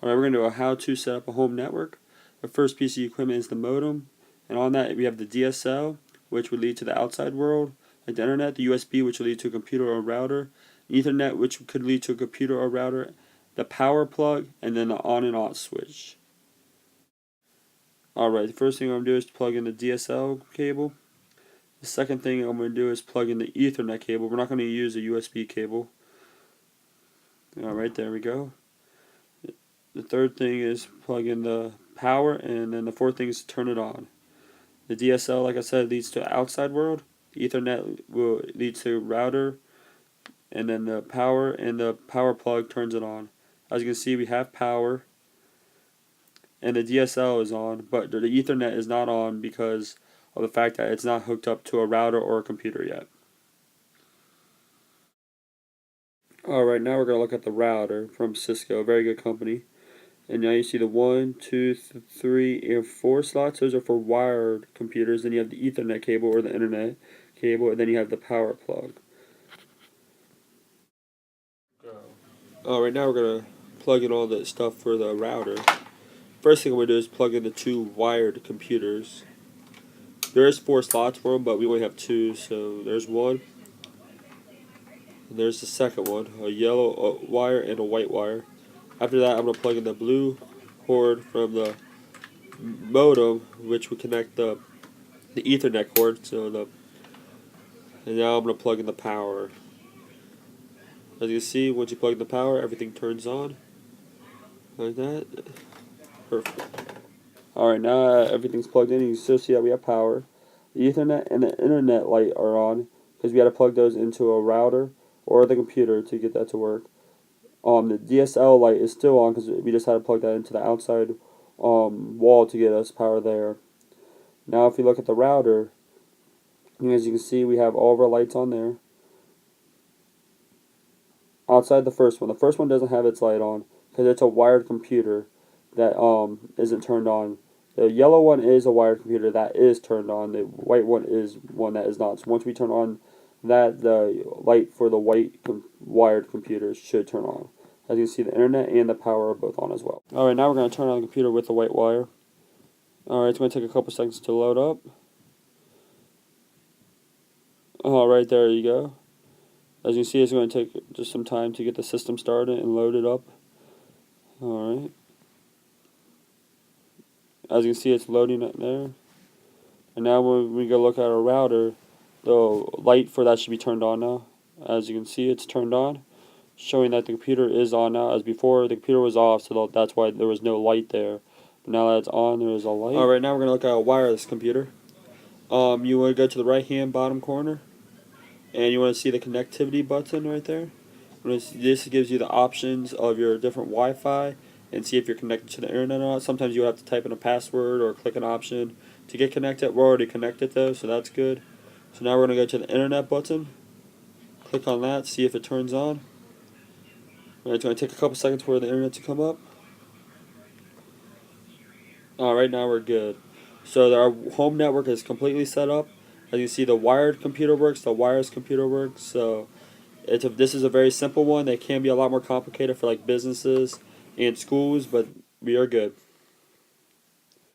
Alright, we're going to do a how to set up a home network. The first piece of equipment is the modem, and on that we have the DSL, which would lead to the outside world, like the internet, the USB, which would lead to a computer or router, Ethernet, which could lead to a computer or router, the power plug, and then the on and off switch. Alright, the first thing I'm going to do is plug in the DSL cable. The second thing I'm going to do is plug in the Ethernet cable. We're not going to use a USB cable. Alright, there we go. The third thing is plug in the power, and then the fourth thing is to turn it on. The DSL, like I said, leads to outside world. Ethernet will lead to router, and then the power plug turns it on. As you can see, we have power, and the DSL is on, but the Ethernet is not on because of the fact that it's not hooked up to a router or a computer yet. Alright, now we're going to look at the router from Cisco, a very good company. And now you see the 1, 2, 3, and 4 slots. Those are for wired computers. Then you have the Ethernet cable or the internet cable, and then you have the power plug. Alright, now we're going to plug in all the stuff for the router. First thing I'm going to do is plug in the 2 wired computers. There is 4 slots for them, but we only have 2, so there's one. And there's the second one, a yellow wire and a white wire. After that, I'm going to plug in the blue cord from the modem, which would connect the Ethernet cord. And now I'm going to plug in the power. As you can see, once you plug in the power, everything turns on. Like that. Perfect. Alright, now everything's plugged in. You can still see that we have power. The Ethernet and the internet light are on because we had to plug those into a router or the computer to get that to work. The DSL light is still on because we just had to plug that into the outside wall to get us power there. Now if you look at the router, as you can see, we have all of our lights on there. Outside the first one doesn't have its light on because it's a wired computer that isn't turned on. The yellow one is a wired computer that is turned on. The white one is one that is not. So once we turn on that, the light for the wired computers should turn on. As you can see, the internet and the power are both on as well. Alright, now we're going to turn on the computer with the white wire. Alright, it's going to take a couple seconds to load up. Alright, there you go. As you can see, it's going to take just some time to get the system started and load it up. Alright. As you can see, it's loading it there. And now when we go look at our router, the light for that should be turned on now. As you can see, it's turned on, showing that the computer is on now. As before, the computer was off, so that's why there was no light there. But now that it's on, there is a light. Alright, now we're going to look at a wireless computer. You want to go to the right-hand bottom corner, and you want to see the connectivity button right there. This gives you the options of your different Wi-Fi and see if you're connected to the internet or not. Sometimes you have to type in a password or click an option to get connected. We're already connected though, so that's good. So now we're going to go to the internet button. Click on that, see if it turns on. It's going to take a couple seconds for the internet to come up. Alright, now we're good. So our home network is completely set up. As you see, the wired computer works, the wireless computer works. So this is a very simple one. They can be a lot more complicated for like businesses and schools, but we are good.